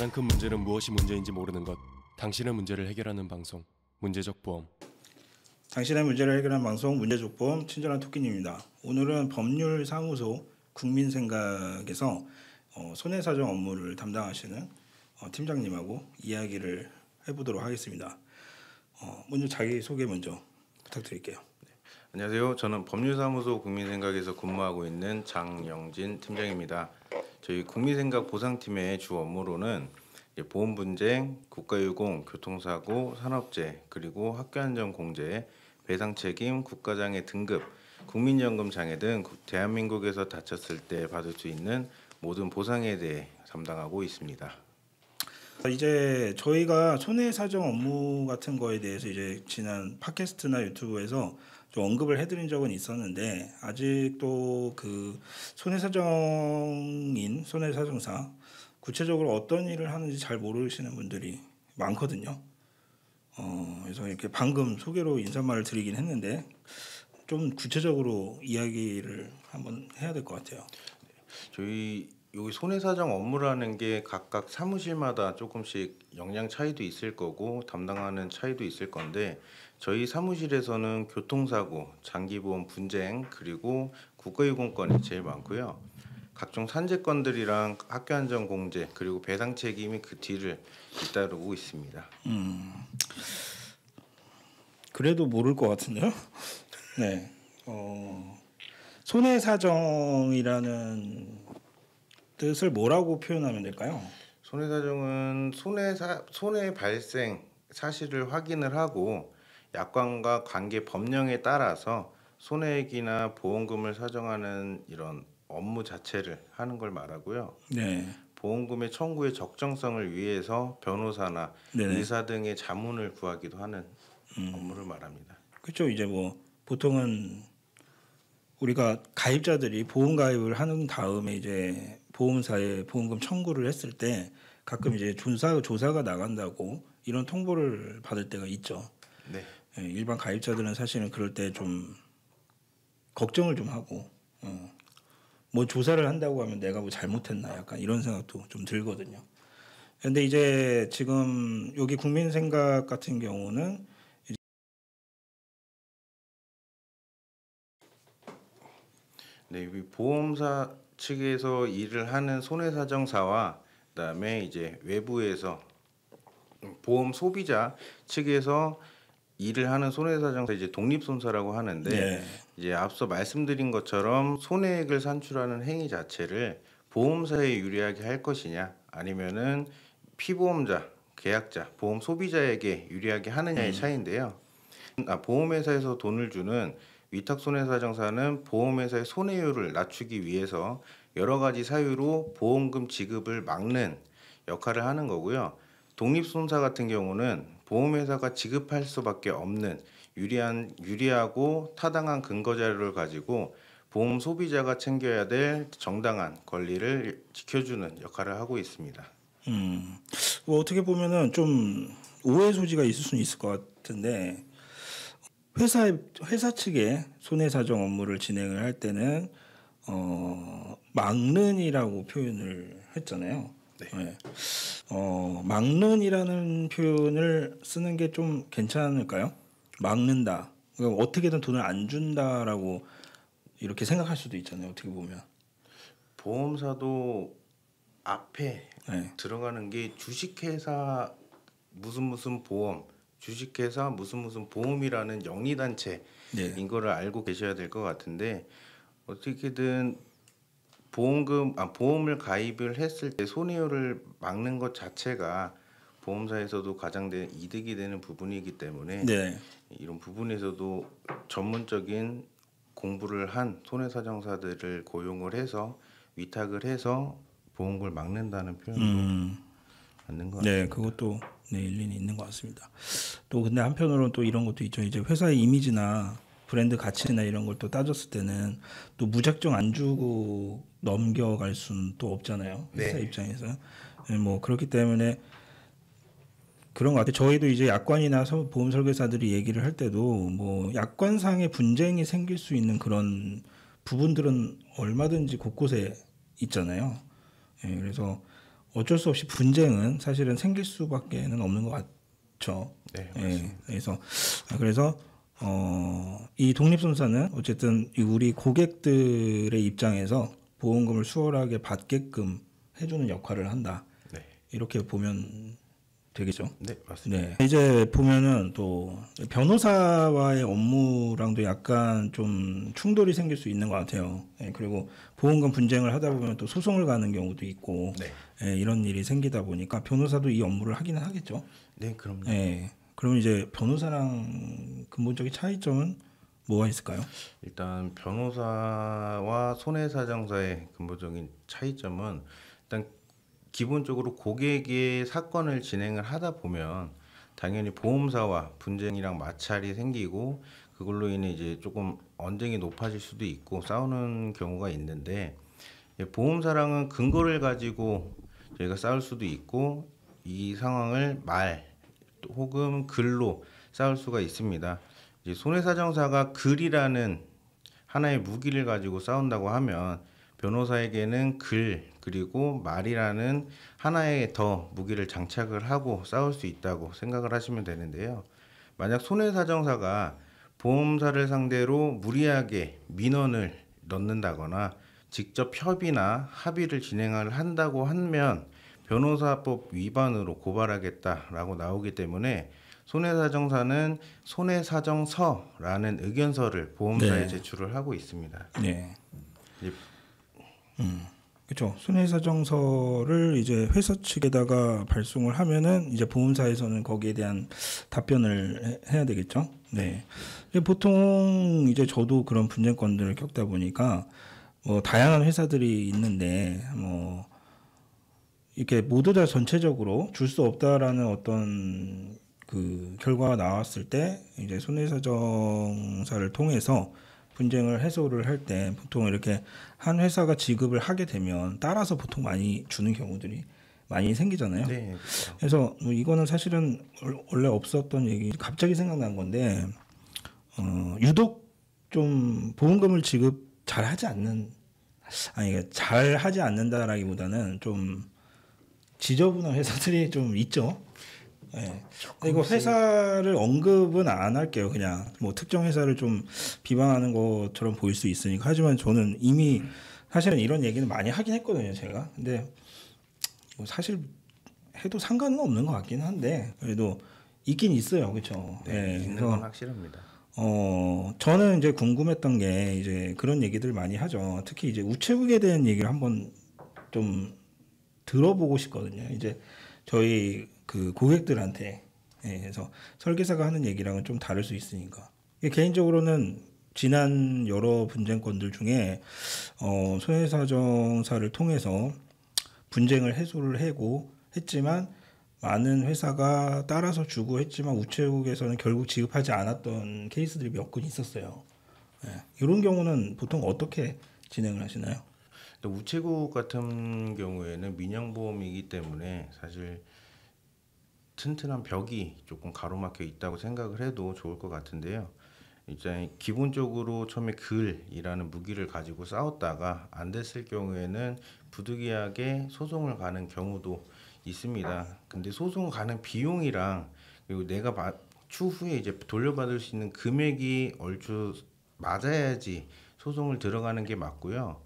가장 큰 문제는 무엇이 문제인지 모르는 것. 당신의 문제를 해결하는 방송, 문제적 보험. 당신의 문제를 해결하는 방송, 문제적 보험, 친절한 토끼님입니다. 오늘은 법률사무소 국민생각에서 손해사정 업무를 담당하시는 팀장님하고 이야기를 해보도록 하겠습니다. 먼저 자기소개 먼저 부탁드릴게요. 안녕하세요. 저는 법률사무소 국민생각에서 근무하고 있는 장영진 팀장입니다. 저희 국민생각 보상팀의 주 업무로는 보험 분쟁, 국가유공, 교통사고, 산업재해, 그리고 학교안전공제, 배상책임, 국가장애 등급, 국민연금 장애 등 대한민국에서 다쳤을 때 받을 수 있는 모든 보상에 대해 담당하고 있습니다. 이제 저희가 손해사정 업무 같은 거에 대해서 이제 지난 팟캐스트나 유튜브에서 좀 언급을 해드린 적은 있었는데, 아직도 그 손해사정인 손해사정사 구체적으로 어떤 일을 하는지 잘 모르시는 분들이 많거든요. 그래서 이렇게 방금 소개로 인사말을 드리긴 했는데 좀 구체적으로 이야기를 한번 해야 될 것 같아요. 저희 여기 손해사정 업무라는 게 각각 사무실마다 조금씩 역량 차이도 있을 거고 담당하는 차이도 있을 건데, 저희 사무실에서는 교통사고, 장기보험 분쟁, 그리고 국가유공권이 제일 많고요. 각종 산재건들이랑 학교안전공제, 그리고 배상책임이 그 뒤를 잇따르고 있습니다. 그래도 모를 것 같은데요. 네. 손해사정이라는 뜻을 뭐라고 표현하면 될까요? 손해사정은 손해 발생 사실을 확인을 하고 약관과 관계 법령에 따라서 손해액이나 보험금을 사정하는 이런 업무 자체를 하는 걸 말하고요. 네. 보험금의 청구의 적정성을 위해서 변호사나 네네. 의사 등의 자문을 구하기도 하는 업무를 말합니다. 그렇죠. 이제 뭐 보통은 우리가 가입자들이 보험 가입을 하는 다음에 이제 보험사에 보험금 청구를 했을 때 가끔 이제 조사가 나간다고 이런 통보를 받을 때가 있죠. 네. 일반 가입자들은 사실은 그럴 때 좀 걱정을 좀 하고, 뭐 조사를 한다고 하면 내가 뭐 잘못했나 약간 이런 생각도 좀 들거든요. 근데 이제 지금 여기 국민생각 같은 경우는 네, 이 보험사 측에서 일을 하는 손해사정사와 그다음에 이제 외부에서 보험 소비자 측에서 일을 하는 손해사정사, 이제 독립손사라고 하는데, 네. 이제 앞서 말씀드린 것처럼 손해액을 산출하는 행위 자체를 보험사에 유리하게 할 것이냐, 아니면은 피보험자, 계약자, 보험 소비자에게 유리하게 하느냐의 차이인데요. 보험회사에서 돈을 주는 위탁손해사정사는 보험회사의 손해율을 낮추기 위해서 여러 가지 사유로 보험금 지급을 막는 역할을 하는 거고요. 독립손사 같은 경우는 보험회사가 지급할 수밖에 없는 유리하고 타당한 근거 자료를 가지고 보험 소비자가 챙겨야 될 정당한 권리를 지켜주는 역할을 하고 있습니다. 뭐 어떻게 보면은 좀 오해 소지가 있을 수는 있을 것 같은데, 회사 측에 손해사정 업무를 진행을 할 때는 막는이라고 표현을 했잖아요. 네. 막는이라는 표현을 쓰는 게 좀 괜찮을까요? 막는다. 그러니까 어떻게든 돈을 안 준다라고 이렇게 생각할 수도 있잖아요. 어떻게 보면. 보험사도 앞에 네. 들어가는 게 주식회사 무슨 보험, 주식회사 무슨 보험이라는 영리단체인 네. 거를 알고 계셔야 될 것 같은데, 어떻게든 보험을 가입을 했을 때 손해율을 막는 것 자체가 보험사에서도 가장 이득이 되는 부분이기 때문에, 네. 이런 부분에서도 전문적인 공부를 한 손해사정사들을 고용을 해서 위탁을 해서 보험금을 막는다는 표현도 맞는 것 같습니다. 네, 그것도 일리는 있는 것 같습니다. 또 근데 한편으로는 또 이런 것도 있죠. 이제 회사의 이미지나 브랜드 가치나 이런 걸 또 따졌을 때는 또 무작정 안 주고 넘겨갈 수는 또 없잖아요. 회사 네. 입장에서. 뭐 그렇기 때문에 그런 것 같아요. 저희도 이제 약관이나 보험 설계사들이 얘기를 할 때도 뭐 약관상의 분쟁이 생길 수 있는 그런 부분들은 얼마든지 곳곳에 있잖아요. 그래서 어쩔 수 없이 분쟁은 사실은 생길 수밖에는 없는 것 같죠. 네, 예, 그래서 이 독립선사는 어쨌든 이 우리 고객들의 입장에서 보험금을 수월하게 받게끔 해주는 역할을 한다. 네, 이렇게 보면 되겠죠. 네, 맞습니다. 네. 이제 보면은 또 변호사와의 업무랑도 약간 좀 충돌이 생길 수 있는 것 같아요. 예, 그리고 보험금 분쟁을 하다 보면 또 소송을 가는 경우도 있고 네, 예, 이런 일이 생기다 보니까 변호사도 이 업무를 하기는 하겠죠. 네, 그럼요. 예. 그럼 이제 변호사랑 근본적인 차이점은 뭐가 있을까요? 일단 변호사와 손해사정사의 근본적인 차이점은 일단 기본적으로 고객의 사건을 진행을 하다 보면 당연히 보험사와 분쟁이랑 마찰이 생기고 그걸로 인해 이제 조금 언쟁이 높아질 수도 있고 싸우는 경우가 있는데 보험사랑은 근거를 가지고 저희가 싸울 수도 있고 이 상황을 말 혹은 글로 싸울 수가 있습니다. 이제 손해사정사가 글이라는 하나의 무기를 가지고 싸운다고 하면 변호사에게는 글 그리고 말이라는 하나의 더 무기를 장착을 하고 싸울 수 있다고 생각을 하시면 되는데요. 만약 손해사정사가 보험사를 상대로 무리하게 민원을 넣는다거나 직접 협의나 합의를 진행을 한다고 하면 변호사법 위반으로 고발하겠다라고 나오기 때문에 손해사정사는 손해사정서라는 의견서를 보험사에 네. 제출을 하고 있습니다. 네. 예. 그렇죠. 손해사정서를 이제 회사 측에다가 발송을 하면은 이제 보험사에서는 거기에 대한 답변을 해야 되겠죠. 네. 근데 보통 이제 저도 그런 분쟁건들을 겪다 보니까 뭐 다양한 회사들이 있는데 뭐 이렇게 모두 다 전체적으로 줄 수 없다라는 어떤 그 결과가 나왔을 때 이제 손해사정사를 통해서 분쟁을 해소를 할 때 보통 이렇게 한 회사가 지급을 하게 되면 따라서 보통 많이 주는 경우들이 많이 생기잖아요. 네, 그렇죠. 그래서 뭐 이거는 사실은 원래 없었던 얘기 갑자기 생각난 건데 유독 좀 보험금을 지급 잘하지 않는 잘하지 않는다라기보다는 좀 지저분한 회사들이 좀 있죠. 네. 이거 회사를 언급은 안 할게요. 그냥 뭐 특정 회사를 좀 비방하는 것처럼 보일 수 있으니까. 하지만 저는 이미 사실은 이런 얘기는 많이 하긴 했거든요, 제가. 근데 뭐 사실 해도 상관은 없는 것 같기는 한데 그래도 있긴 있어요, 그렇죠? 네, 있는 건 확실합니다. 저는 이제 궁금했던 게 이제 그런 얘기들 많이 하죠. 특히 이제 우체국에 대한 얘기를 한번 좀 들어보고 싶거든요. 이제 저희 그 고객들한테 그래서 설계사가 하는 얘기랑은 좀 다를 수 있으니까 개인적으로는 지난 여러 분쟁건들 중에 손해사정사를 통해서 분쟁을 해소를 하고 했지만 많은 회사가 따라서 주고 했지만 우체국에서는 결국 지급하지 않았던 케이스들이 몇 건 있었어요. 이런 경우는 보통 어떻게 진행을 하시나요? 우체국 같은 경우에는 민영보험이기 때문에 사실 튼튼한 벽이 조금 가로막혀 있다고 생각을 해도 좋을 것 같은데요. 이제 기본적으로 처음에 글이라는 무기를 가지고 싸웠다가 안 됐을 경우에는 부득이하게 소송을 가는 경우도 있습니다. 근데 소송 가는 비용이랑 그리고 내가 추후에 이제 돌려받을 수 있는 금액이 얼추 맞아야지 소송을 들어가는 게 맞고요.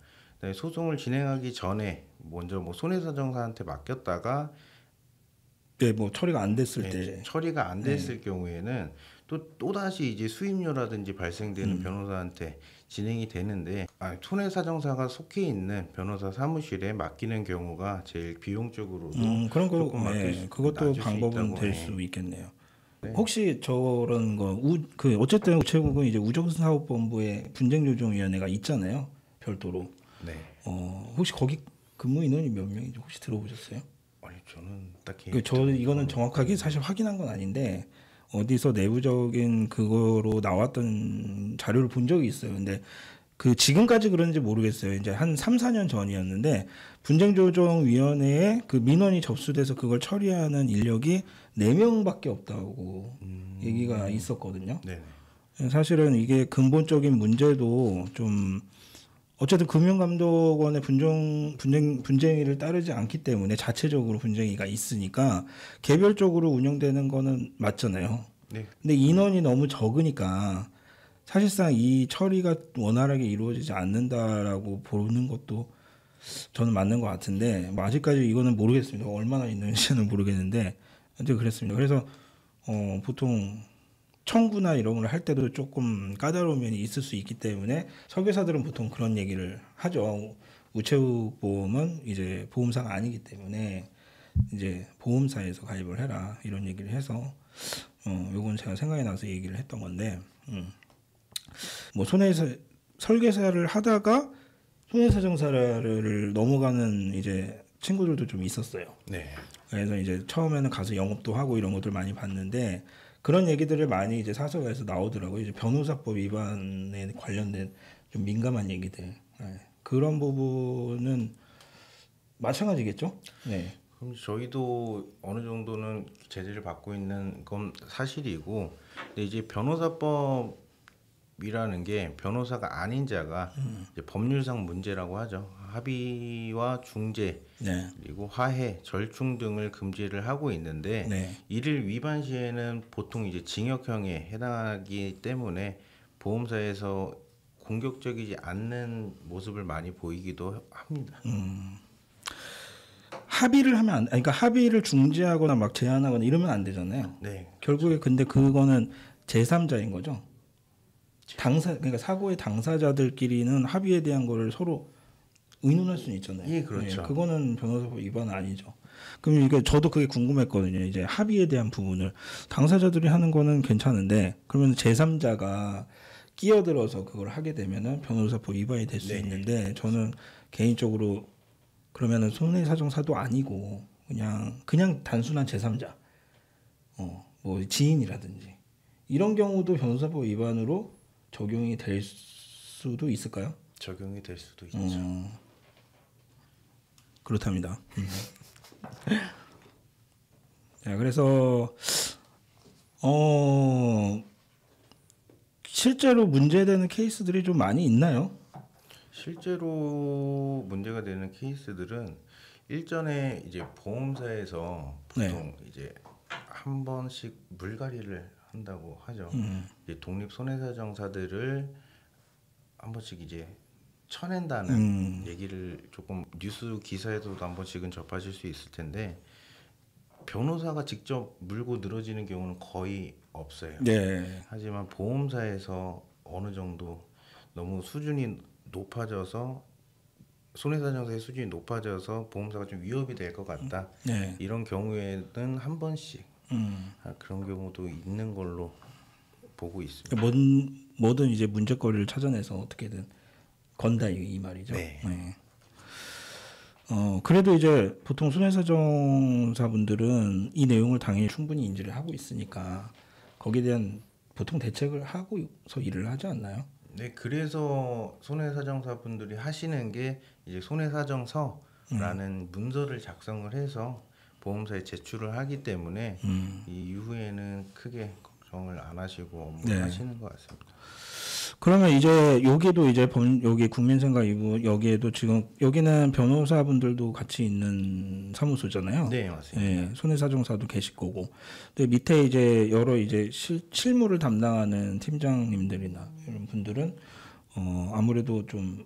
소송을 진행하기 전에 먼저 뭐 손해사정사한테 맡겼다가 뭐 처리가 안 됐을 때 처리가 안 됐을 경우에는 또다시 이제 수임료라든지 발생되는 변호사한테 진행이 되는데 손해사정사가 속해 있는 변호사 사무실에 맡기는 경우가 제일 비용적으로도 그런 거 조금 그것도 방법은 될 수 있겠네요. 혹시 저런 거 어쨌든 우체국은 이제 우정사업본부에 분쟁조정위원회가 있잖아요. 별도로. 네. 혹시 거기 근무 인원이 몇 명인지 혹시 들어보셨어요? 아니 저는 딱히 이거는 정확하게 사실 확인한 건 아닌데 어디서 내부적인 그거로 나왔던 자료를 본 적이 있어요. 근데 그 지금까지 그런지 모르겠어요. 이제 한 3, 4년 전이었는데 분쟁조정위원회에 그 민원이 접수돼서 그걸 처리하는 인력이 4명밖에 없다고 얘기가 있었거든요. 네. 사실은 이게 근본적인 문제도 좀 어쨌든 금융감독원의 분쟁의를 따르지 않기 때문에 자체적으로 분쟁의가 있으니까 개별적으로 운영되는 거는 맞잖아요. 네. 근데 인원이 너무 적으니까 사실상 이 처리가 원활하게 이루어지지 않는다라고 보는 것도 저는 맞는 것 같은데 뭐 아직까지 이거는 모르겠습니다. 얼마나 있는지는 모르겠는데 아무튼 그랬습니다. 그래서 보통 청구나 이런 걸 할 때도 조금 까다로운 면이 있을 수 있기 때문에 설계사들은 보통 그런 얘기를 하죠. 우체국 보험은 이제 보험사가 아니기 때문에 이제 보험사에서 가입을 해라 이런 얘기를 해서 요건 제가 생각이 나서 얘기를 했던 건데 뭐 설계사를 하다가 손해사정사를 넘어가는 이제 친구들도 좀 있었어요. 네. 그래서 이제 처음에는 가서 영업도 하고 이런 것들 많이 봤는데 그런 얘기들을 많이 이제 사설에서 나오더라고요. 이제 변호사법 위반에 관련된 좀 민감한 얘기들. 네. 그런 부분은 마찬가지겠죠? 네. 그럼 저희도 어느 정도는 제재를 받고 있는 건 사실이고, 근데 이제 변호사법이라는 게 변호사가 아닌 자가 이제 법률상 문제라고 하죠. 합의와 중재 네. 그리고 화해, 절충 등을 금지를 하고 있는데 네. 이를 위반 시에는 보통 이제 징역형에 해당하기 때문에 보험사에서 공격적이지 않는 모습을 많이 보이기도 합니다. 합의를 하면 그러니까 합의를 중지하거나 막 제한하거나 이러면 안 되잖아요. 네, 결국에 근데 그거는 제3자인 거죠. 그러니까 사고의 당사자들끼리는 합의에 대한 거를 서로 의논할 수는 있잖아요. 예, 그렇죠. 네, 그거는 변호사법 위반은 아니죠. 그럼 이게 저도 그게 궁금했거든요. 이제 합의에 대한 부분을 당사자들이 하는 거는 괜찮은데 그러면 제3자가 끼어들어서 그걸 하게 되면은 변호사법 위반이 될 수 네. 있는데 저는 개인적으로 그러면은 손해사정사도 아니고 그냥 단순한 제3자, 뭐 지인이라든지 이런 경우도 변호사법 위반으로 적용이 될 수도 있을까요? 적용이 될 수도 있죠. 그렇답니다. 자, 그래서 실제로 문제되는 케이스들이 좀 많이 있나요? 실제로 문제가 되는 케이스들은 일전에 이제 보험사에서 보통 이제 한 번씩 물갈이를 한다고 하죠. 이제 독립 손해사정사들을 한 번씩 이제 쳐낸다는 얘기를 조금 뉴스 기사에서도 한 번씩은 접하실 수 있을 텐데 변호사가 직접 물고 늘어지는 경우는 거의 없어요. 네. 하지만 보험사에서 어느 정도 너무 수준이 높아져서 손해사정사의 수준이 높아져서 보험사가 좀 위협이 될 것 같다. 네. 이런 경우에는 한 번씩 그런 경우도 있는 걸로 보고 있습니다. 뭐든 이제 문제거리를 찾아내서 어떻게든 건다 이 말이죠. 네. 그래도 이제 보통 손해사정사분들은 이 내용을 당연히 충분히 인지를 하고 있으니까 거기에 대한 보통 대책을 하고서 일을 하지 않나요? 네, 그래서 손해사정사분들이 하시는 게 이제 손해사정서라는 문서를 작성을 해서 보험사에 제출을 하기 때문에 이 이후에는 크게 걱정을 안 하시고 업무를 하시는 것 같습니다. 그러면 이제 여기도 이제 여기 국민생각 2부 여기에도 지금 여기는 변호사분들도 같이 있는 사무소잖아요. 네, 맞습니다. 네, 손해사정사도 계실 거고. 근데 밑에 이제 여러 이제 실무를 담당하는 팀장님들이나 이런 분들은 아무래도 좀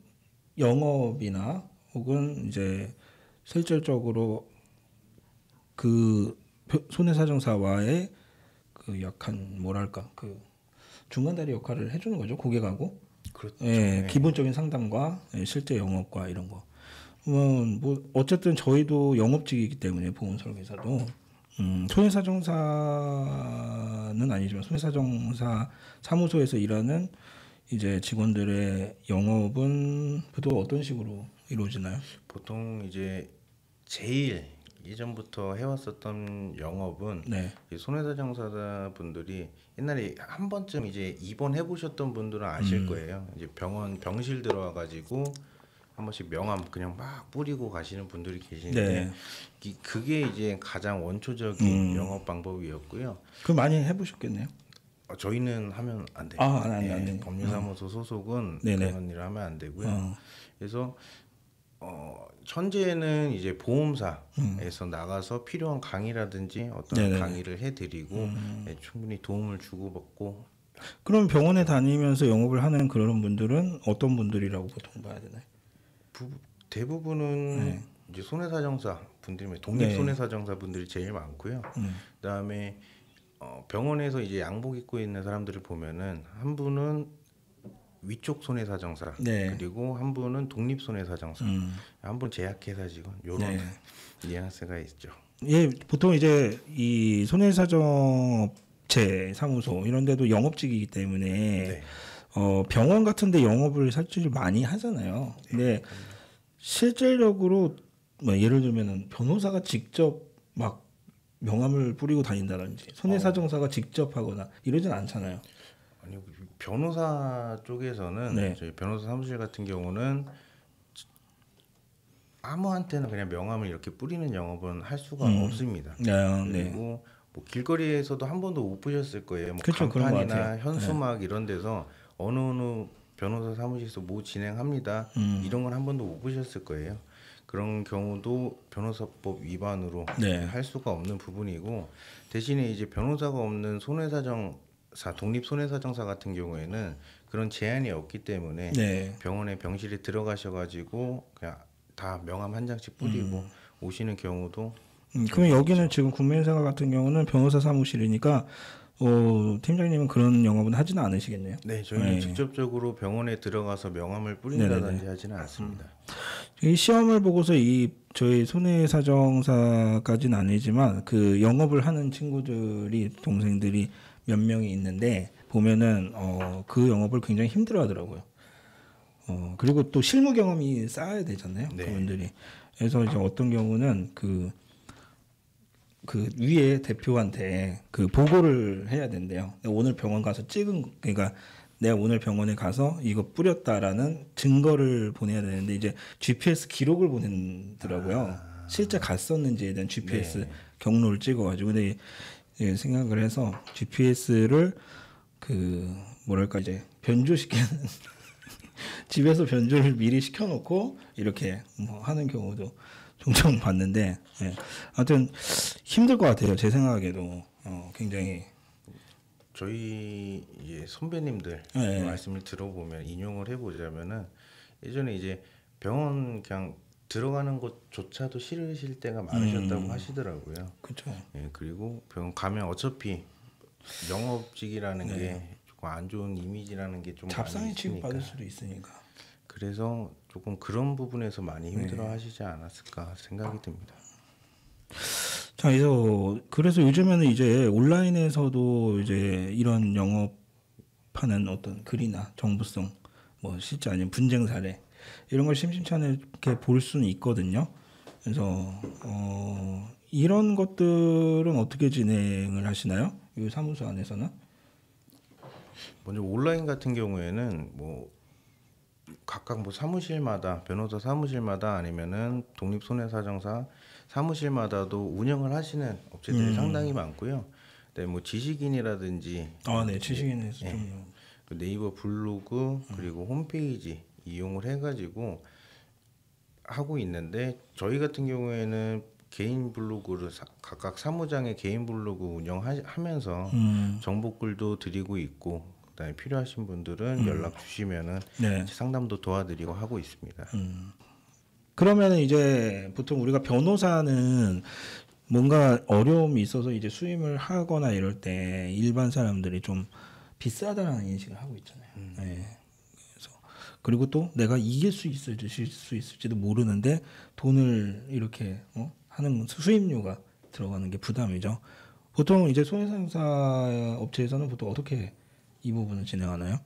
영업이나 혹은 이제 실질적으로 그 손해사정사와의 그 약간 뭐랄까 그 중간다리 역할을 해주는 거죠. 고객하고. 그렇죠. 예, 기본적인 상담과 실제 영업과 이런 거. 뭐 어쨌든 저희도 영업직이기 때문에 보험설계사도 손해사정사는 아니지만 손해사정사 사무소에서 일하는 이제 직원들의 영업은 보통 어떤 식으로 이루어지나요? 보통 이제 제일 예전부터 해왔었던 영업은 손해사정사 분들이 옛날에 한 번쯤 이제 입원해 보셨던 분들은 아실 거예요. 이제 병실 들어와가지고 한 번씩 명함 그냥 막 뿌리고 가시는 분들이 계시는데 그게 이제 가장 원초적인 영업 방법이었고요. 그 많이 해보셨겠네요. 저희는 하면 안 돼요. 안 돼요. 법률사무소 소속은 네네. 그런 일을 하면 안 되고요. 그래서 현재는 이제 보험사에서 나가서 필요한 강의라든지 어떤 네네. 강의를 해드리고 충분히 도움을 주고받고. 그럼 병원에 다니면서 영업을 하는 그런 분들은 어떤 분들이라고 보통 봐야 되나요? 대부분은 이제 손해사정사 분들이 독립 네. 손해사정사 분들이 제일 많고요. 그다음에 병원에서 이제 양복 입고 있는 사람들을 보면은 한 분은 위쪽 손해사정사, 네. 그리고 한 분은 독립 손해사정사, 한 분 제약회사 직원, 요런 네. 뉘앙스가 있죠. 예, 보통 이제 이 손해사정업체 사무소 이런 데도 영업직이기 때문에 네. 병원 같은데 영업을 사실 많이 하잖아요. 근데 실질적으로 뭐 예를 들면은 변호사가 직접 막 명함을 뿌리고 다닌다든지 손해사정사가 직접 하거나 이러진 않잖아요. 아니, 변호사 쪽에서는 네. 저희 변호사 사무실 같은 경우는 아무한테나 그냥 명함을 이렇게 뿌리는 영업은 할 수가 없습니다. 네. 그리고 뭐 길거리에서도 한 번도 못 보셨을 거예요. 뭐 그쵸, 그런 것 간판이나 같아요. 현수막 이런 데서 어느 변호사 사무실에서 뭐 진행합니다. 이런 건 한 번도 못 보셨을 거예요. 그런 경우도 변호사법 위반으로 네. 할 수가 없는 부분이고, 대신에 이제 변호사가 없는 손해사정사, 독립 손해사정사 같은 경우에는 그런 제한이 없기 때문에 네. 병원에 병실에 들어가셔가지고 그냥 다 명함 한 장씩 뿌리고 오시는 경우도. 그러면 여기는 지금 국민생활 같은 경우는 변호사 사무실이니까 팀장님은 그런 영업은 하지는 않으시겠네요. 네, 저희는 직접적으로 병원에 들어가서 명함을 뿌린다든지 하지는 않습니다. 이 시험을 보고서 저희 손해사정사까지는 아니지만 그 영업을 하는 친구들이 동생들이 몇 명이 있는데 보면은 그 영업을 굉장히 힘들어하더라고요. 그리고 또 실무 경험이 쌓아야 되잖아요. 네. 그분들이. 그래서 이제 어떤 경우는 그 위에 대표한테 그 보고를 해야 된대요. 내가 오늘 병원 가서 그러니까 내가 오늘 병원에 가서 이거 뿌렸다라는 증거를 보내야 되는데 이제 GPS 기록을 보내더라고요. 실제 갔었는지에 대한 GPS 경로를 찍어가지고 근데 예, 생각을 해서 GPS를 뭐랄까 이제 변조시키는 집에서 변조를 미리 시켜놓고 이렇게 뭐 하는 경우도 종종 봤는데 예. 하여튼 힘들 것 같아요. 제 생각에도 굉장히 저희 이제 선배님들 네. 말씀을 들어보면 인용을 해보자면은 예전에 이제 병원 그냥 들어가는 것조차도 싫으실 때가 많으셨다고 하시더라고요. 그렇죠. 예, 그리고 병원 가면 어차피 영업직이라는 게 조금 안 좋은 이미지라는 게 좀 잡상이 많이 있으니까. 취급받을 수도 있으니까. 그래서 조금 그런 부분에서 많이 힘들어하시지 않았을까 생각이 듭니다. 자, 그래서 요즘에는 이제 온라인에서도 이제 이런 영업하는 어떤 글이나 정보성, 뭐 실제 아니면 분쟁 사례 이런 걸 심심치 않게 볼 수는 있거든요. 그래서 이런 것들은 어떻게 진행을 하시나요? 이 사무소 안에서는? 먼저 온라인 같은 경우에는 뭐 각각 뭐 사무실마다 변호사 사무실마다 아니면은 독립손해사정사 사무실마다도 운영을 하시는 업체들이 상당히 많고요. 네, 뭐 지식인이라든지 네, 지식인에서 좀 그 네이버 블로그 그리고 홈페이지 이용을 해가지고 하고 있는데 저희 같은 경우에는 개인 블로그를 각각 사무장의 개인 블로그 운영하면서 정보글도 드리고 있고 그다음에 필요하신 분들은 연락 주시면은 네. 상담도 도와드리고 하고 있습니다. 그러면 이제 보통 우리가 변호사는 뭔가 어려움이 있어서 이제 수임을 하거나 이럴 때 일반 사람들이 좀 비싸다라는 인식을 하고 있잖아요. 네. 그래서 그리고 또 내가 이길 수 있을지 질 수 있을지도 모르는데 돈을 이렇게 하는 수임료가 들어가는 게 부담이죠. 보통 이제 손해상사 업체에서는 보통 어떻게 이 부분을 진행하나요?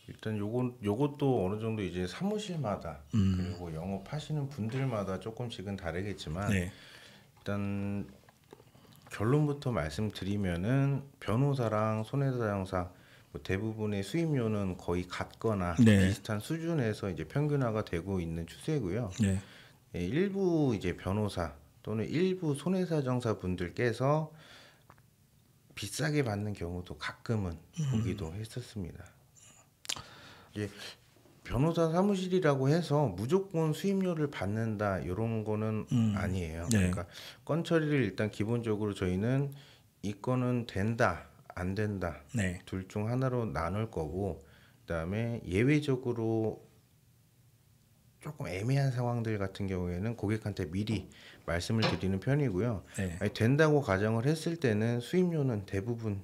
일단 요것도 어느 정도 이제 사무실마다 그리고 영업하시는 분들마다 조금씩은 다르겠지만 일단 결론부터 말씀드리면은 변호사랑 손해사정사 뭐 대부분의 수임료는 거의 같거나 비슷한 수준에서 이제 평균화가 되고 있는 추세고요. 예, 일부 이제 변호사 또는 일부 손해사정사 분들께서 비싸게 받는 경우도 가끔은 보기도 했었습니다. 이제 변호사 사무실이라고 해서 무조건 수임료를 받는다 이런 거는 아니에요. 네. 그러니까 건 처리를 일단 기본적으로 저희는 이 건은 된다, 안 된다 네. 둘 중 하나로 나눌 거고, 그다음에 예외적으로 조금 애매한 상황들 같은 경우에는 고객한테 미리 말씀을 드리는 편이고요. 네. 아니, 된다고 가정을 했을 때는 수임료는 대부분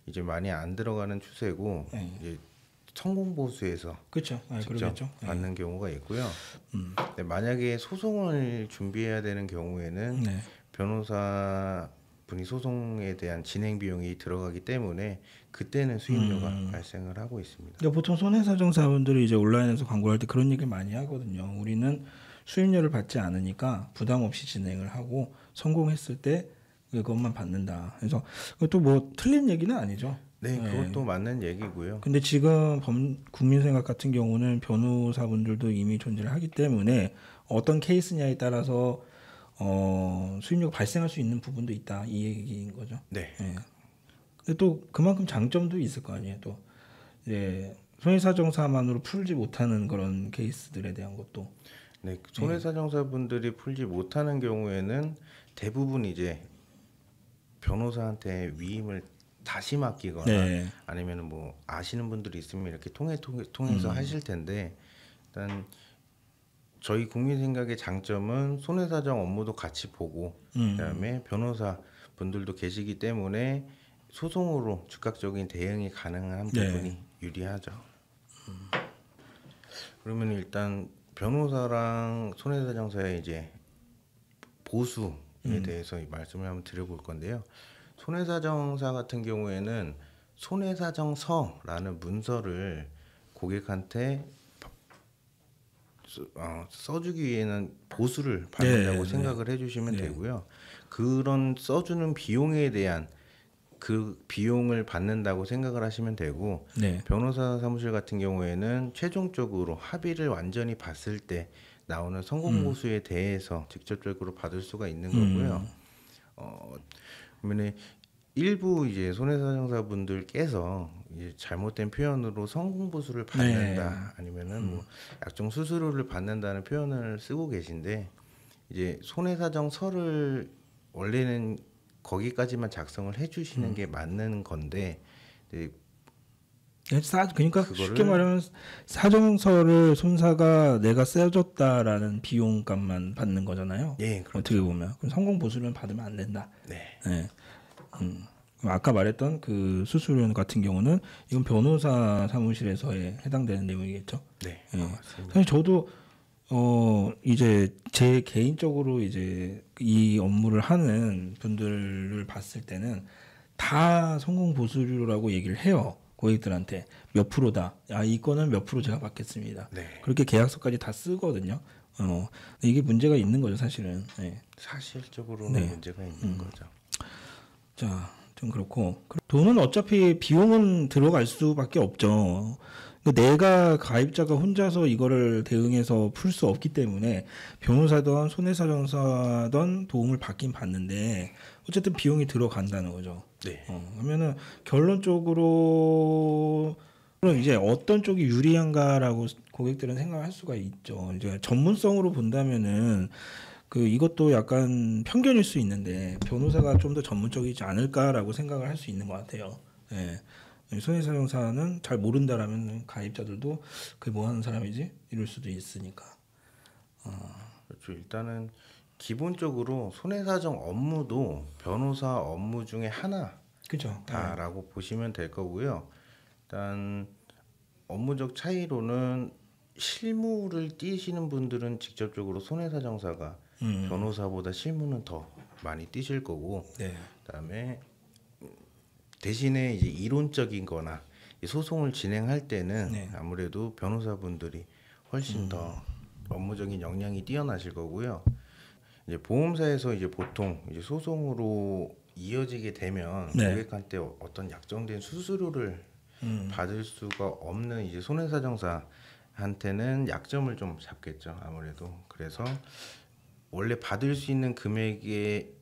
이제 많이 안 들어가는 추세고, 네. 이제 성공 보수에서 그렇죠. 아, 직접 그러겠죠. 받는 경우가 있고요. 근데 만약에 소송을 준비해야 되는 경우에는 네. 변호사 분이 소송에 대한 진행 비용이 들어가기 때문에 그때는 수임료가 발생을 하고 있습니다. 그러니까 보통 손해사정사분들이 이제 온라인에서 광고를 할 때 그런 얘기를 많이 하거든요. 우리는 수임료를 받지 않으니까 부담 없이 진행을 하고 성공했을 때 그것만 받는다. 그래서 그것도 뭐 틀린 얘기는 아니죠. 네, 그것도 맞는 얘기고요. 근데 지금 국민생각 같은 경우는 변호사분들도 이미 존재를 하기 때문에 어떤 케이스냐에 따라서 수임료가 발생할 수 있는 부분도 있다 이 얘기인 거죠. 네. 예. 근데 또 그만큼 장점도 있을 거 아니에요. 또 이제 손해사정사만으로 풀지 못하는 그런 케이스들에 대한 것도. 네, 손해사정사분들이 풀지 못하는 경우에는 대부분 이제 변호사한테 위임을 다시 맡기거나 네. 아니면은 뭐 아시는 분들이 있으면 이렇게 통해서 하실 텐데, 일단 저희 국민생각의 장점은 손해사정 업무도 같이 보고 그다음에 변호사 분들도 계시기 때문에 소송으로 즉각적인 대응이 가능한 부분이 유리하죠. 그러면 일단 변호사랑 손해사정사의 이제 보수에 대해서 말씀을 한번 드려볼 건데요. 손해사정사 같은 경우에는 손해사정서라는 문서를 고객한테 써주기 위해는 보수를 받는다고 생각을 해주시면 되고요. 그런 써주는 비용에 대한 그 비용을 받는다고 생각을 하시면 되고, 변호사 사무실 같은 경우에는 최종적으로 합의를 완전히 봤을 때 나오는 성공 보수에 대해서 직접적으로 받을 수가 있는 거고요. 그러면 일부 이제 손해사정사분들께서 이제 잘못된 표현으로 성공 보수를 받는다 아니면은 뭐 약정 수수료를 받는다는 표현을 쓰고 계신데, 이제 손해사정서를 원래는 거기까지만 작성을 해주시는 게 맞는 건데, 이제 그러니까 쉽게 말하면 사정서를 손사가 내가 써줬다라는 비용값만 받는 거잖아요. 예, 그렇죠. 어떻게 보면 그럼 성공 보수료는 받으면 안 된다. 네. 아까 말했던 그 수수료 같은 경우는 이건 변호사 사무실에서에 해당되는 내용이겠죠. 네, 맞습니다. 사실 저도 이제 제 개인적으로 이제 이 업무를 하는 분들을 봤을 때는 다 성공 보수료라고 얘기를 해요. 고객들한테 몇 프로다. 이 건은 몇 프로 제가 받겠습니다. 그렇게 계약서까지 다 쓰거든요. 이게 문제가 있는 거죠, 사실은. 사실적으로는 문제가 있는 거죠. 자, 좀 그렇고 돈은 어차피 비용은 들어갈 수밖에 없죠. 내가 가입자가 혼자서 이거를 대응해서 풀 수 없기 때문에 변호사든 손해사정사든 도움을 받긴 받는데 어쨌든 비용이 들어간다는 거죠. 그러면은 결론적으로 이제 어떤 쪽이 유리한가라고 고객들은 생각할 수가 있죠. 이제 전문성으로 본다면은 이것도 약간 편견일 수 있는데 변호사가 좀 더 전문적이지 않을까라고 생각을 할 수 있는 것 같아요. 손해사정사는 잘 모른다라면 가입자들도 그게 뭐 하는 사람이지 이럴 수도 있으니까. 그렇죠. 일단은 기본적으로 손해사정 업무도 변호사 업무 중에 하나다라고 보시면 될 거고요. 일단 업무적 차이로는 실무를 띄시는 분들은 직접적으로 손해사정사가 변호사보다 실무는 더 많이 띄실 거고, 그다음에 대신에 이제 이론적인거나 소송을 진행할 때는 아무래도 변호사분들이 훨씬 더 업무적인 역량이 뛰어나실 거고요. 이제 보험사에서 이제 보통 이제 소송으로 이어지게 되면 고객한테 어떤 약정된 수수료를 받을 수가 없는 이제 손해사정사한테는 약점을 좀 잡겠죠, 아무래도. 그래서 원래 받을 수 있는 금액에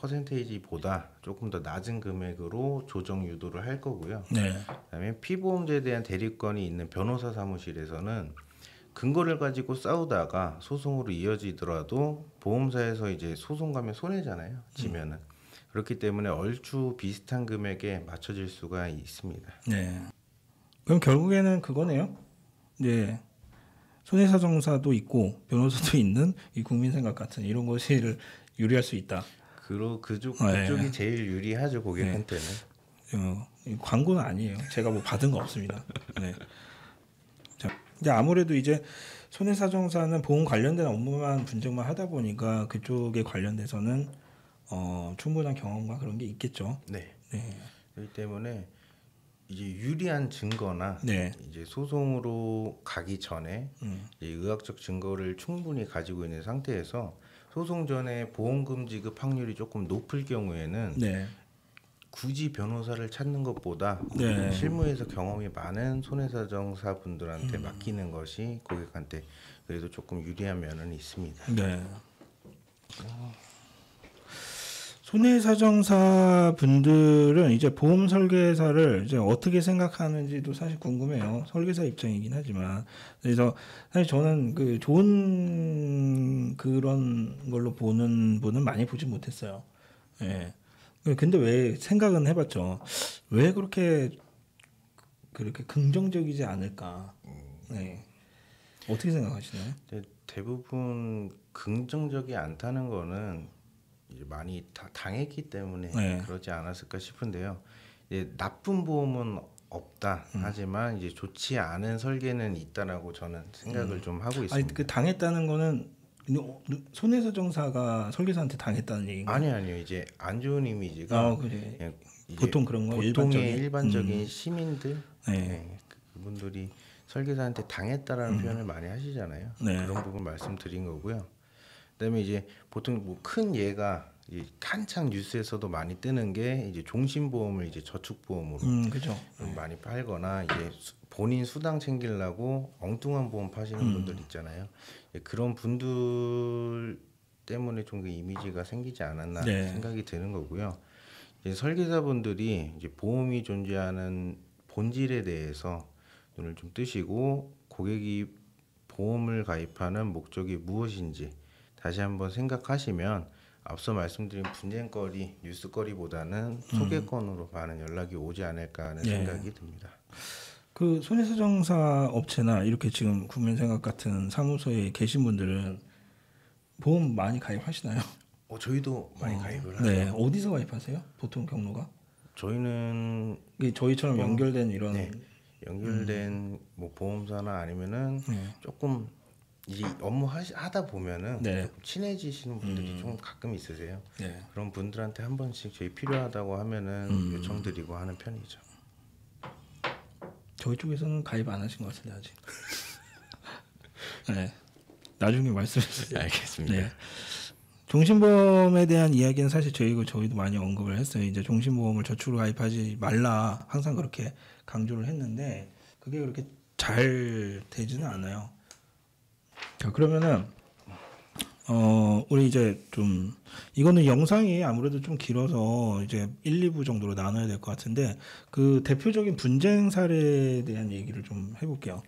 퍼센테이지보다 조금 더 낮은 금액으로 조정 유도를 할 거고요. 네. 그다음에 피보험자에 대한 대리권이 있는 변호사 사무실에서는 근거를 가지고 싸우다가 소송으로 이어지더라도 보험사에서 이제 소송 가면 손해잖아요. 지면은. 그렇기 때문에 얼추 비슷한 금액에 맞춰질 수가 있습니다. 네. 그럼 결국에는 그거네요. 이제 손해사정사도 있고 변호사도 있는 이 국민생각 같은 이런 것을 유리할 수 있다. 그쪽이 제일 유리하죠, 고객한테는. 이 광고는 아니에요. 제가 뭐 받은 거 없습니다. 네. 자, 이제 아무래도 이제 손해사정사는 보험 관련된 업무만 분쟁만 하다 보니까 그쪽에 관련돼서는 충분한 경험과 그런 게 있겠죠. 네. 네. 그렇기 때문에 이제 유리한 증거나 네. 이제 소송으로 가기 전에 이제 의학적 증거를 충분히 가지고 있는 상태에서 소송 전에 보험금 지급 확률이 조금 높을 경우에는 네. 굳이 변호사를 찾는 것보다 네. 실무에서 경험이 많은 손해사정사 분들한테 맡기는 것이 고객한테 그래도 조금 유리한 면은 있습니다. 네. 손해사정사 분들은 이제 보험 설계사를 이제 어떻게 생각하는지도 사실 궁금해요. 설계사 입장이긴 하지만 그래서 사실 저는 그 좋은 그런 걸로 보는 분은 많이 보지 못했어요. 예. 근데 왜 생각은 해봤죠. 왜 그렇게 긍정적이지 않을까? 네. 어떻게 생각하시나요? 대부분 긍정적이 않다는 거는 이제 많이 다 당했기 때문에 네. 그러지 않았을까 싶은데요. 이제 나쁜 보험은 없다. 하지만 이제 좋지 않은 설계는 있다라고 저는 생각을 좀 하고 있습니다. 아니 그 당했다는 거는 손해사정사가 설계사한테 당했다는 얘기인가요? 아니요. 이제 안 좋은 이미지가 그래. 그냥 이제 보통 그런 거 보통의 일반적인 시민들 네. 네, 그분들이 설계사한테 당했다라는 표현을 많이 하시잖아요. 네. 그런 부분 말씀드린 거고요. 그다음에 이제 보통 뭐 큰 예가 이 한창 뉴스에서도 많이 뜨는 게 이제 종신보험을 이제 저축보험으로 그죠. 좀 많이 팔거나 이제 본인 수당 챙기려고 엉뚱한 보험 파시는 분들 있잖아요. 그런 분들 때문에 좀 그 이미지가 생기지 않았나 네. 생각이 드는 거고요. 이제 설계사분들이 이제 보험이 존재하는 본질에 대해서 눈을 좀 뜨시고 고객이 보험을 가입하는 목적이 무엇인지 다시 한번 생각하시면 앞서 말씀드린 분쟁거리, 뉴스거리보다는 소개권으로 많은 연락이 오지 않을까 하는 네. 생각이 듭니다. 그 손해사정사 업체나 이렇게 지금 국민생각 같은 사무소에 계신 분들은 보험 많이 가입하시나요? 저희도 많이 가입을 하죠. 네. 어디서 가입하세요? 보통 경로가? 저희는 이게 저희처럼 연결된 이런 네. 연결된 뭐 보험사나 아니면은 조금 이제 업무 하다 보면은 네. 조금 친해지시는 분들이 좀 가끔 있으세요. 네. 그런 분들한테 한 번씩 저희 필요하다고 하면은 요청드리고 하는 편이죠. 저희 쪽에서는 가입 안 하신 것 같은데 아직. 네. 나중에 말씀해 주세요. 알겠습니다. 네. 종신보험에 대한 이야기는 사실 저희도 많이 언급을 했어요. 이제 종신보험을 저축으로 가입하지 말라 항상 그렇게 강조를 했는데 그게 그렇게 잘 되지는 않아요. 자, 그러면은 우리 이제 좀 이거는 영상이 아무래도 좀 길어서 이제 1, 2부 정도로 나눠야 될 것 같은데 그 대표적인 분쟁 사례에 대한 얘기를 좀 해볼게요.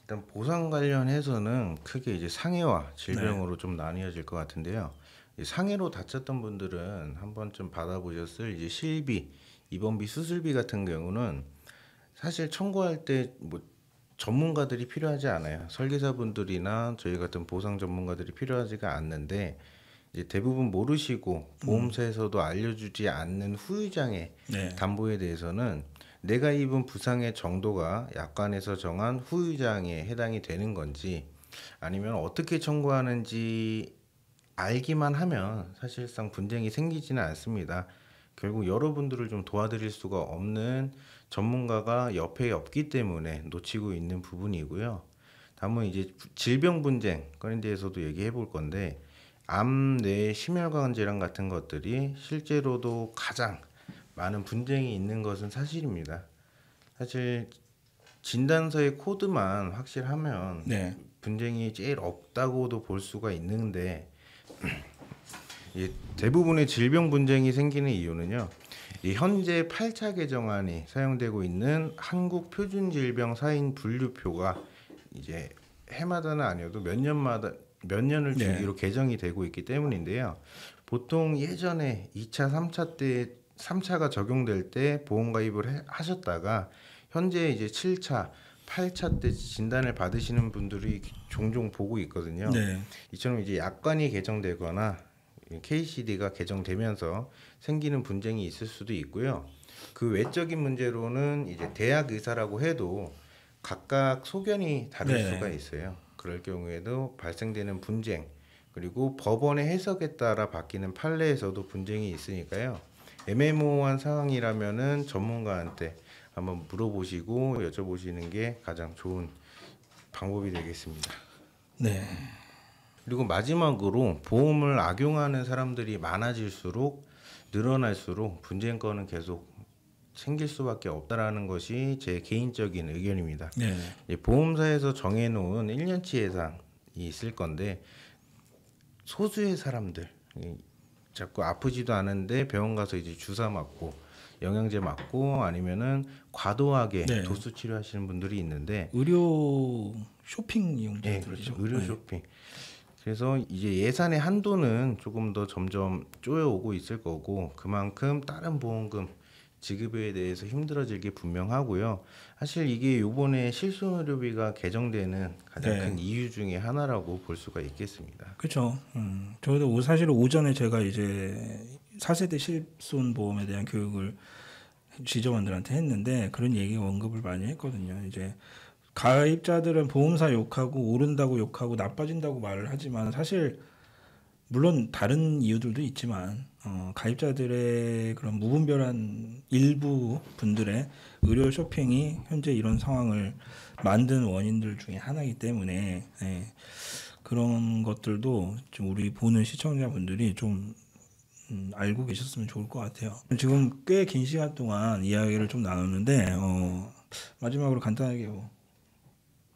일단 보상 관련해서는 크게 이제 상해와 질병으로 좀 나뉘어질 것 같은데요. 이 상해로 다쳤던 분들은 한 번쯤 받아보셨을 이제 실비, 입원비, 수술비 같은 경우는 사실 청구할 때 뭐 전문가들이 필요하지 않아요. 설계사분들이나 저희 같은 보상 전문가들이 필요하지가 않는데 이제 대부분 모르시고 보험사에서도 알려주지 않는 후유장애 네. 담보에 대해서는 내가 입은 부상의 정도가 약관에서 정한 후유장애에 해당이 되는 건지 아니면 어떻게 청구하는지 알기만 하면 사실상 분쟁이 생기지는 않습니다. 결국 여러분들을 좀 도와드릴 수가 없는 전문가가 옆에 없기 때문에 놓치고 있는 부분이고요. 다음은 이제 질병 분쟁 건에 대해서도 얘기해 볼 건데 암, 뇌, 심혈관 질환 같은 것들이 실제로도 가장 많은 분쟁이 있는 것은 사실입니다. 사실 진단서의 코드만 확실하면 네. 분쟁이 제일 없다고도 볼 수가 있는데 대부분의 질병 분쟁이 생기는 이유는요. 이 현재 8차 개정안이 사용되고 있는 한국 표준 질병 사인 분류표가 이제 해마다는 아니어도 몇 년을 주기로 개정이 되고 있기 때문인데요. 보통 예전에 2차, 3차 때 3차가 적용될 때 보험 가입을 하셨다가 현재 이제 7차, 8차 때 진단을 받으시는 분들이 종종 보고 있거든요. 네. 이처럼 이제 약관이 개정되거나 KCD가 개정되면서 생기는 분쟁이 있을 수도 있고요. 그 외적인 문제로는 이제 대학 의사라고 해도 각각 소견이 다를 수가 있어요. 그럴 경우에도 발생되는 분쟁, 그리고 법원의 해석에 따라 바뀌는 판례에서도 분쟁이 있으니까요. 애매모호한 상황이라면은 전문가한테 한번 물어보시고 여쭤보시는 게 가장 좋은 방법이 되겠습니다. 네. 그리고 마지막으로 보험을 악용하는 사람들이 많아질수록 늘어날수록 분쟁권은 계속 생길 수밖에 없다라는 것이 제 개인적인 의견입니다. 네. 보험사에서 정해놓은 1년치 예상이 있을 건데 소수의 사람들 자꾸 아프지도 않은데 병원 가서 이제 주사 맞고 영양제 맞고 아니면은 과도하게 도수 치료하시는 분들이 있는데 의료 쇼핑 이용자들이죠. 그렇죠. 의료 쇼핑. 그래서 이제 예산의 한도는 조금 더 점점 쪼여오고 있을 거고 그만큼 다른 보험금 지급에 대해서 힘들어질 게 분명하고요. 사실 이게 이번에 실손의료비가 개정되는 가장 큰 이유 중에 하나라고 볼 수가 있겠습니다. 그렇죠. 저도 사실 오전에 제가 이제 4세대 실손 보험에 대한 교육을 지점원들한테 했는데 그런 얘기 언급을 많이 했거든요. 이제 가입자들은 보험사 욕하고 오른다고 욕하고 나빠진다고 말을 하지만 사실 물론 다른 이유들도 있지만 가입자들의 그런 무분별한 일부 분들의 의료 쇼핑이 현재 이런 상황을 만든 원인들 중에 하나이기 때문에 그런 것들도 좀 우리 보는 시청자분들이 좀 알고 계셨으면 좋을 것 같아요. 지금 꽤 긴 시간 동안 이야기를 좀 나눴는데 마지막으로 간단하게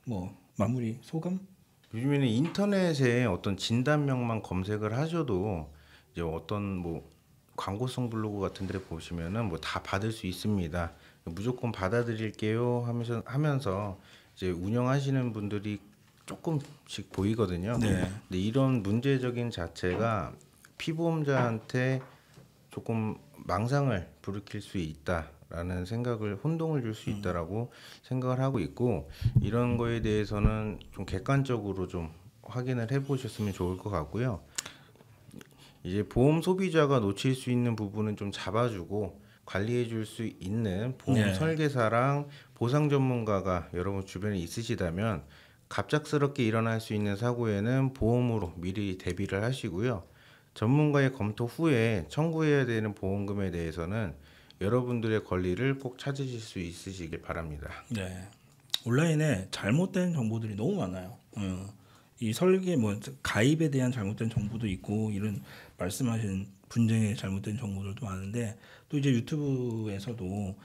뭐 마무리 소감? 요즘에는 인터넷에 어떤 진단명만 검색을 하셔도 이제 어떤 뭐 광고성 블로그 같은 데 보시면은 뭐 다 받을 수 있습니다. 무조건 받아드릴게요 하면서 이제 운영하시는 분들이 조금씩 보이거든요. 근데 이런 문제적인 자체가 피보험자한테 조금 망상을 불러일으킬 수 있다라는 생각을 혼동을 줄 수 있다라고 생각을 하고 있고 이런 거에 대해서는 좀 객관적으로 좀 확인을 해보셨으면 좋을 것 같고요. 이제 보험 소비자가 놓칠 수 있는 부분은 좀 잡아주고 관리해 줄 수 있는 보험 설계사랑 보상 전문가가 여러분 주변에 있으시다면 갑작스럽게 일어날 수 있는 사고에는 보험으로 미리 대비를 하시고요. 전문가의 검토 후에 청구해야 되는 보험금에 대해서는 여러분들의 권리를 꼭 찾으실 수 있으시길 바랍니다. 네. 온라인에 잘못된 정보들이 너무 많아요. 이 설계 가입에 대한 잘못된 정보도 있고 이런 말씀하신 분쟁의 잘못된 정보들도 많은데 또 이제 유튜브에서도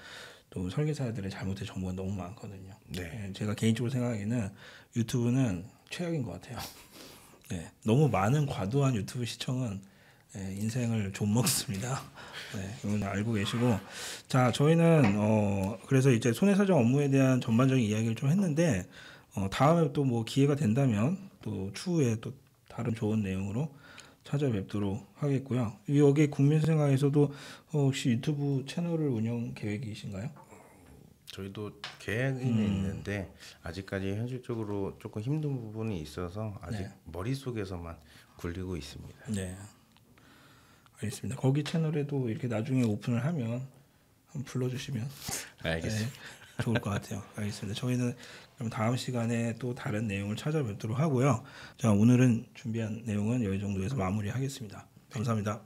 또 설계사들의 잘못된 정보가 너무 많거든요. 제가 개인적으로 생각하기에는 유튜브는 최악인 것 같아요. 너무 많은 과도한 유튜브 시청은 인생을 좀 먹습니다. 이건 알고 계시고 자 저희는 그래서 이제 손해사정 업무에 대한 전반적인 이야기를 좀 했는데 다음에 또 뭐 기회가 된다면 또 추후에 또 다른 좋은 내용으로 찾아뵙도록 하겠고요. 여기 국민생활에서도 혹시 유튜브 채널을 운영 계획이신가요? 저희도 계획은 있는데 아직까지 현실적으로 조금 힘든 부분이 있어서 아직 머릿속에서만 굴리고 있습니다. 네, 알겠습니다. 거기 채널에도 이렇게 나중에 오픈을 하면 한번 불러주시면 알겠습니다. 좋을 것 같아요. 알겠습니다. 저희는 그럼 다음 시간에 또 다른 내용을 찾아뵙도록 하고요. 자, 오늘은 준비한 내용은 여기 정도에서 마무리하겠습니다. 감사합니다.